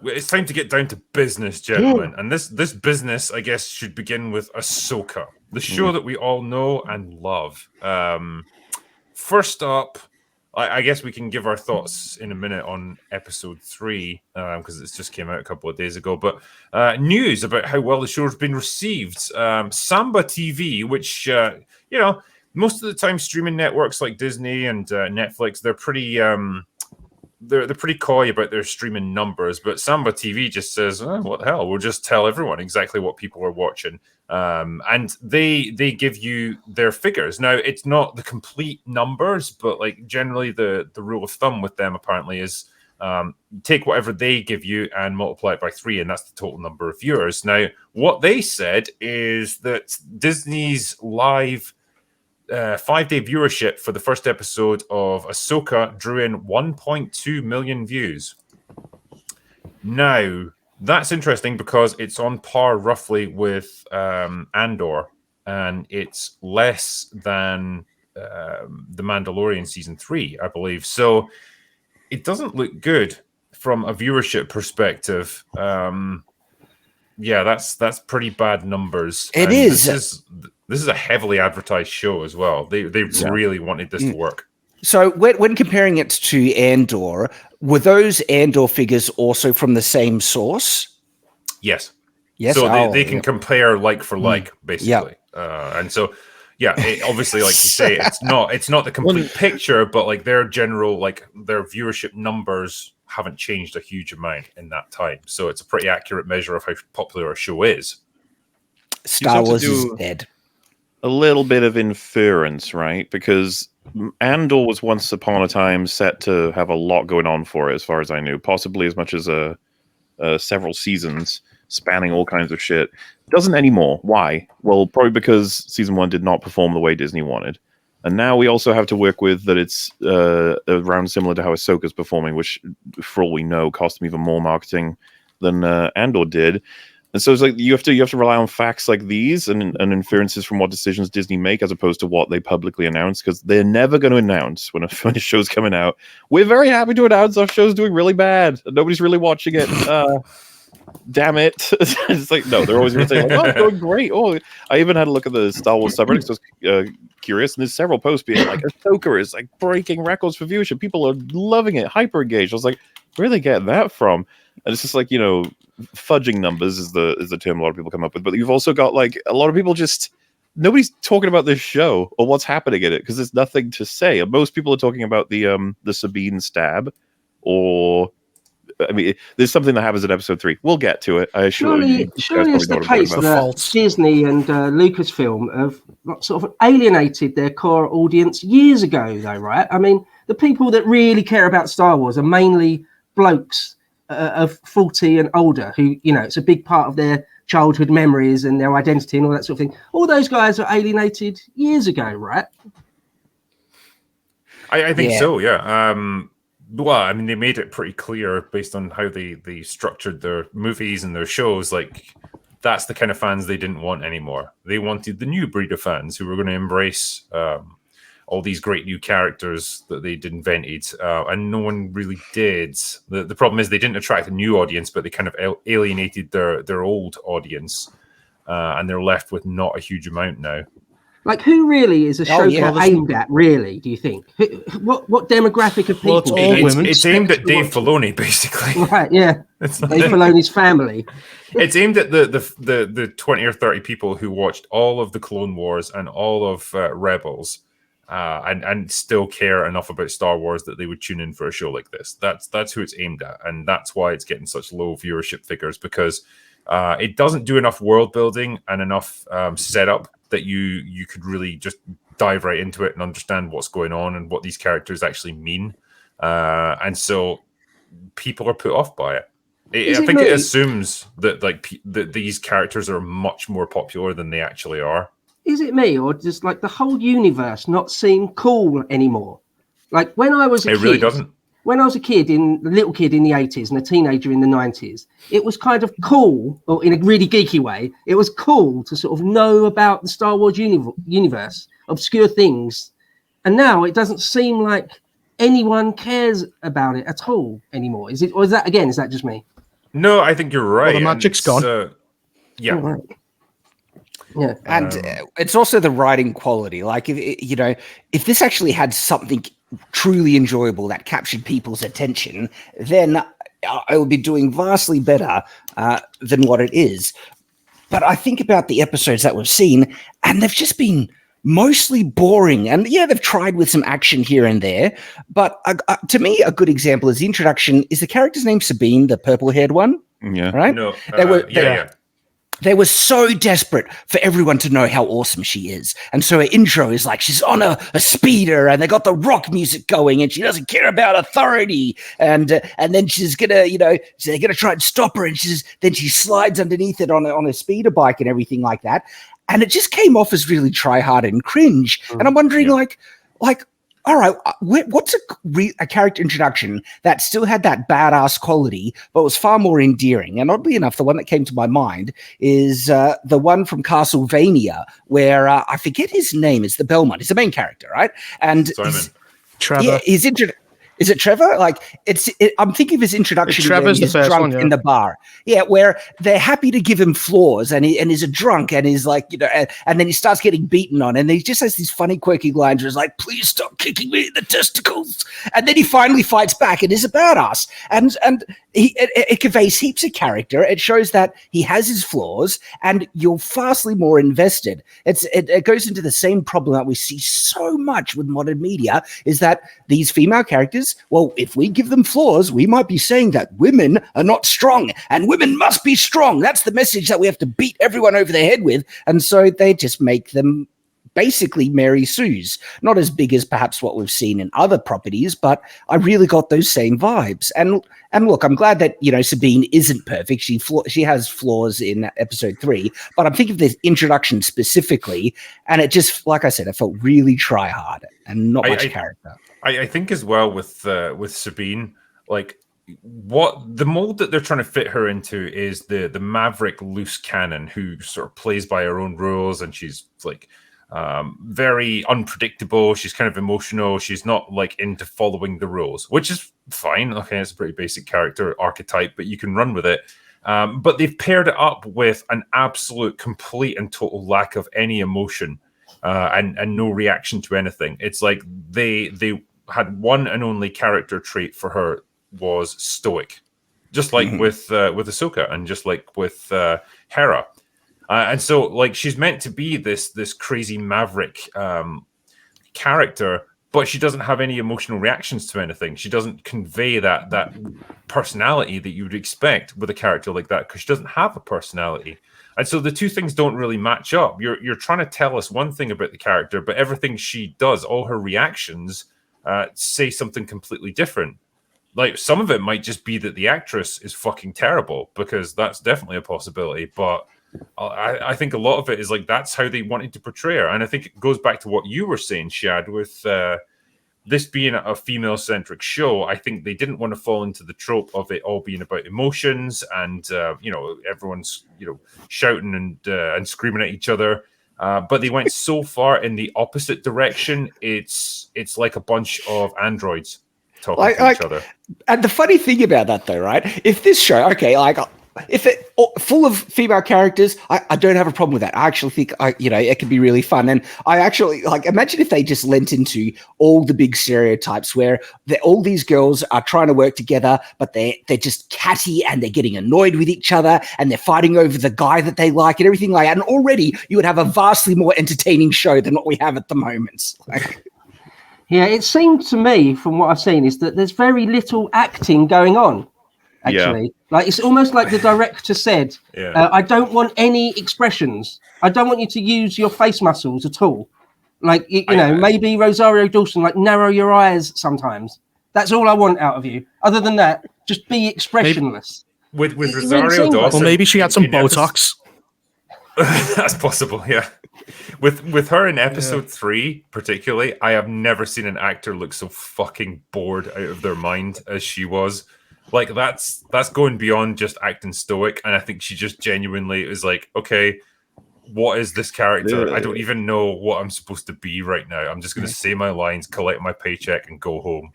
it's time to get down to business, gentlemen. And this business, I guess, should begin with Ahsoka, the show that we all know and love. First up, I guess we can give our thoughts in a minute on episode 3, because it's just came out a couple of days ago. But news about how well the show has been received. Samba TV, which, most of the time streaming networks like Disney and Netflix, they're pretty... They're pretty coy about their streaming numbers, but Samba TV just says, oh, what the hell? We'll just tell everyone exactly what people are watching. And they give you their figures. Now, it's not the complete numbers, but like generally the rule of thumb with them apparently is take whatever they give you and multiply it by 3, and that's the total number of viewers. Now, what they said is that Disney's live 5-day viewership for the first episode of Ahsoka drew in 1.2 million views. Now, that's interesting because it's on par roughly with Andor, and it's less than The Mandalorian Season 3, I believe. So it doesn't look good from a viewership perspective. That's pretty bad numbers. It is. This is a heavily advertised show as well. They really wanted this to work. So when comparing it to Andor, were those Andor figures also from the same source? Yes. Yes. So they can compare like for like, basically. And so, obviously, like you say, it's not the complete picture, but like their general, like their viewership numbers haven't changed a huge amount in that time. So it's a pretty accurate measure of how popular a show is. Star Wars is dead. A little bit of inference, right? Because Andor was once upon a time set to have a lot going on for it, as far as I knew, possibly as much as several seasons spanning all kinds of shit. Doesn't anymore. Why? Well, probably because season 1 did not perform the way Disney wanted. And now we also have to work with that it's around similar to how Ahsoka's performing, which, for all we know, cost them even more marketing than Andor did. And so it's like you have to rely on facts like these and inferences from what decisions Disney make as opposed to what they publicly announce, because they're never going to announce when a show's coming out. We're very happy to announce our show's doing really bad and nobody's really watching it. Damn it. It's like, no, they're always going to say, like, oh, it's going great. Oh, I even had a look at the Star Wars subreddit, so I was curious, and there's several posts being like, Ahsoka is like breaking records for viewership. People are loving it, hyper engaged. I was like, where are they getting that from? And it's just like, fudging numbers is the term a lot of people come up with. But you've also got like a lot of people nobody's talking about this show or what's happening in it because there's nothing to say. Most people are talking about the Sabine stab, or I mean, there's something that happens in episode 3. We'll get to it. I surely it's the case that Disney and Lucasfilm have sort of alienated their core audience years ago, though, right? I mean, the people that really care about Star Wars are mainly blokes of 40 and older who, it's a big part of their childhood memories and their identity and all that sort of thing. All those guys are alienated years ago, right? I think so, yeah. Well, I mean, they made it pretty clear based on how they structured their movies and their shows. Like, that's the kind of fans they didn't want anymore. They wanted the new breed of fans who were going to embrace all these great new characters that they'd invented, and no one really did. The problem is they didn't attract a new audience, but they kind of alienated their old audience, and they're left with not a huge amount now. Like, who really is Ahsoka aimed at, really, do you think? What demographic of people? Well, it's aimed at Dave Filoni, basically. Right, yeah. Dave Filoni's family. It's aimed at the 20 or 30 people who watched all of the Clone Wars and all of Rebels, and still care enough about Star Wars that they would tune in for a show like this. That's who it's aimed at, and that's why it's getting such low viewership figures, because it doesn't do enough world building and enough setup that you could really just dive right into it and understand what's going on and what these characters actually mean. And so people are put off by it. I think it assumes that that these characters are much more popular than they actually are. Is it me, or does like the whole universe not seem cool anymore? Like when I was a kid, really doesn't. When I was a little kid in the 80s and a teenager in the 90s, it was kind of cool, or in a really geeky way, it was cool to sort of know about the Star Wars universe, obscure things. And now it doesn't seem like anyone cares about it at all anymore. Is that just me? No, I think you're right. Well, the magic's gone. Yeah. Right. Yeah, and it's also the writing quality. Like, if this actually had something truly enjoyable that captured people's attention, then I would be doing vastly better than what it is. But I think about the episodes that we've seen, and they've just been mostly boring. And yeah, they've tried with some action here and there. But to me, a good example is the introduction. Is the character's name Sabine, the purple-haired one? Yeah. Right? No. Yeah. They were so desperate for everyone to know how awesome she is. And so her intro is like she's on a speeder and they got the rock music going and she doesn't care about authority. And then she's gonna, they're gonna try and stop her, and then she slides underneath it on a speeder bike and everything like that. And it just came off as really try hard and cringe. And I'm wondering, like, all right, what's a character introduction that still had that badass quality, but was far more endearing? And oddly enough, the one that came to my mind is the one from Castlevania, where I forget his name. It's the Belmont. He's the main character, right? And Trevor. Yeah, is it Trevor? Like, I'm thinking of his introduction. Trevor's the first drunk one, in the bar. Yeah, where they're happy to give him floors, and he's a drunk, and he's like, and then he starts getting beaten on, and he just has these funny, quirky lines where he's like, "Please stop kicking me in the testicles," and then he finally fights back and is a badass, and it conveys heaps of character. It shows that he has his flaws, and you're vastly more invested. It goes into the same problem that we see so much with modern media, is that these female characters, well, if we give them flaws, we might be saying that women are not strong and women must be strong. That's the message that we have to beat everyone over the head with. And so they just make them basically Mary Sue's. Not as big as perhaps what we've seen in other properties, but I really got those same vibes. And look, I'm glad that, Sabine isn't perfect. She has flaws in episode 3, but I'm thinking of this introduction specifically, and it just, like I said, it felt really try hard and not much character. I think as well with Sabine, like, what the mold that they're trying to fit her into is the maverick loose cannon who sort of plays by her own rules, and she's like very unpredictable. She's kind of emotional. She's not like into following the rules, which is fine. Okay, it's a pretty basic character archetype, but you can run with it. But they've paired it up with an absolute, complete, and total lack of any emotion and no reaction to anything. It's like they had one and only character trait for her was stoic, just like with Ahsoka, and just like with Hera. And so, like, she's meant to be this crazy maverick character, but she doesn't have any emotional reactions to anything. She doesn't convey that personality that you would expect with a character like that, because she doesn't have a personality. And so the two things don't really match up. You're trying to tell us one thing about the character, but everything she does, all her reactions, say something completely different. Like, some of it might just be that the actress is fucking terrible, because that's definitely a possibility. But I think a lot of it is like, that's how they wanted to portray her. And I think it goes back to what you were saying, Shad, with this being a female-centric show. I think they didn't want to fall into the trope of it all being about emotions and, everyone's, shouting and screaming at each other. But they went so far in the opposite direction. It's like a bunch of androids talking to each other. And the funny thing about that, though, right? If this show, okay, like, if it full of female characters, I don't have a problem with that. I actually think it could be really fun. And I actually imagine if they just lent into all the big stereotypes where all these girls are trying to work together, but they're just catty and they're getting annoyed with each other and they're fighting over the guy that they like and everything like that. And already you would have a vastly more entertaining show than what we have at the moment. Yeah, it seemed to me, from what I've seen, is that there's very little acting going on. Actually, like, it's almost like the director said, I don't want any expressions. I don't want you to use your face muscles at all. Like, maybe Rosario Dawson, like, narrow your eyes sometimes. That's all I want out of you. Other than that, just be expressionless. With Rosario Dawson, or maybe she had some Botox. That's possible, yeah. With her in episode 3, particularly, I have never seen an actor look so fucking bored out of their mind as she was. Like, that's going beyond just acting stoic, and I think she just genuinely is like, okay, what is this character? I don't even know what I'm supposed to be right now. I'm just going to say my lines, collect my paycheck, and go home.